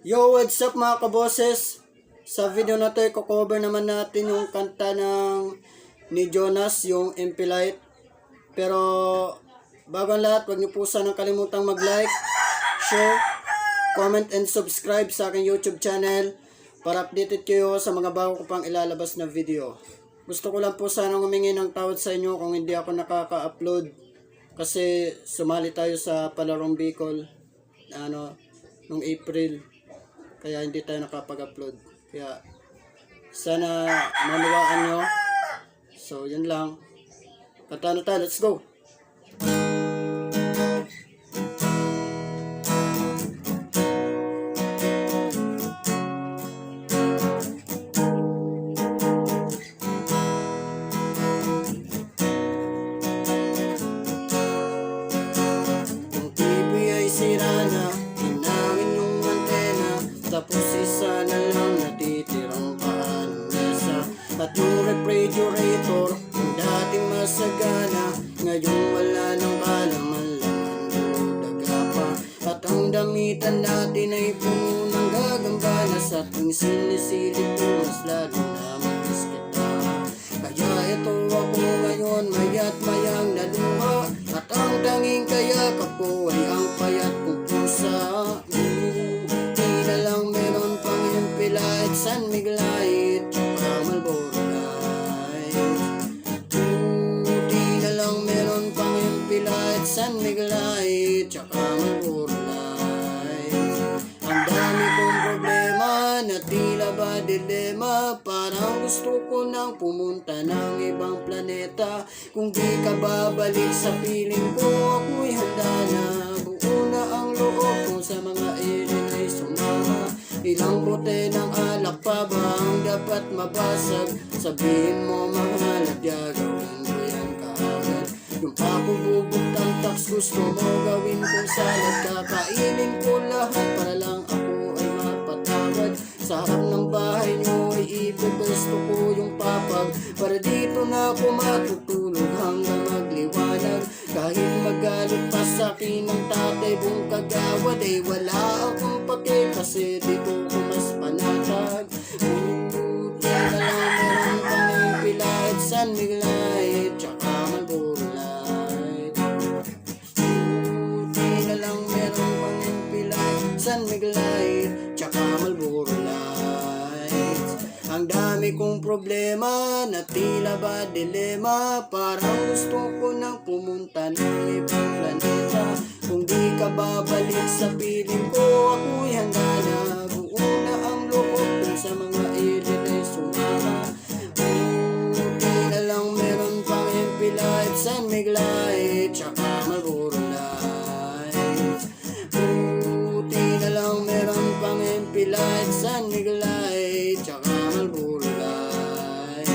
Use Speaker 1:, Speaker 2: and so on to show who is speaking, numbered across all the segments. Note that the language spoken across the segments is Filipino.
Speaker 1: Yo, what's up mga kaboses? Sa video na to, i-cover naman natin yung kanta ni Jonas, yung Impolite. Pero, bago ang lahat, huwag niyo po sanang kalimutang mag-like, share, comment, and subscribe sa aking YouTube channel para updated kayo sa mga bago ko pang ilalabas na video. Gusto ko lang po sanang humingi ng tawad sa inyo kung hindi ako nakaka-upload kasi sumali tayo sa Palarong Bicol nung April. Kaya hindi tayo nakapag-upload. Kaya sana manuwaan nyo. So yun lang. Kanta na tayo. Let's go. Yung TV ay sira na, hinangin yung antena, tapos isa na lang natitirang paanong mesa. At yung refrigerator, yung dating masagana, ngayon wala nang kalaman-laman, dudaga pa. At ang damitan natin ay puno ng gagambana, sa tuwing sinisilip ko mas lalo na mabis kita. Kaya ito ako ngayon, maya't mayang naluha, at ang tanging kayakap ko ay ang payat kong pusa. San Miguel Light, tsaka Marlboro Light. Di na lang meron pang Impolite, San Miguel Light, tsaka Marlboro Light. Ang dami kong problema na tila ba dilema, parang gusto ko nang pumunta ng ibang planeta. Kung di ka babalik sa piling ko, ako'y handa na. Buo na ang loob ko sa mga alien ay sumama. Ilang bote ng alak pa ba ang dapat mabasag? Sabihin mo mahal at gagawin ko yan kaagad. Yung pakububog ng tax gusto mo gawin kong salad. Kakainin ko lahat para lang ako ay mapatawad. Sa harap ng bahay nyo ay ibubesto ko yung papag, para dito na ako matutulog hanggang magliwanag. Kahit magalit pa sa akin ng tatay buong kagawad, ay wala akong pake kasi dito ko mas panatag. Buti na lang meron pang Impolite, San Miguel Light, tsaka Marlboro Light. Buti na lang meron pang Impolite, San Miguel Light, tsaka Marlboro Light. Ang dami kong problema na tila ba dilema, parang gusto ko nang pumunta ng ibang planeta. Kung di ka babalik sa piling ko, ako'y handa na. Buo na ang loob dun sa mga alien ay sumama. Buti na lang meron pang Impolite, San Miguel Light, tsaka Marlboro Light. Buti na lang meron pang Impolite, San Miguel Light, tsaka Marlboro Light.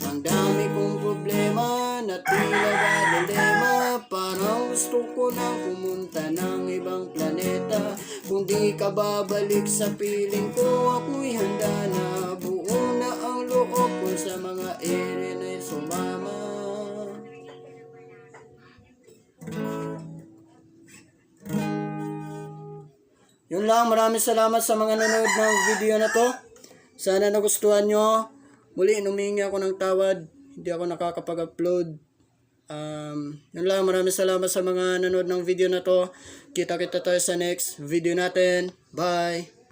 Speaker 1: Ang dami kong problema na tila ba dilema, parang gusto ko nang pumunta ng ibang planeta. Kung di ka babalik sa piling ko, ako'y handa na. Buo na ang loob ko sa mga alien ay sumama. Yun lang, maraming salamat sa mga nanonood ng video na to. Sana nagustuhan nyo. Muli, humingi ako ng tawad, hindi ako nakakapag-upload. Yun lang, maraming salamat sa mga nanonood ng video na to. Kita-kita tayo sa next video natin. Bye!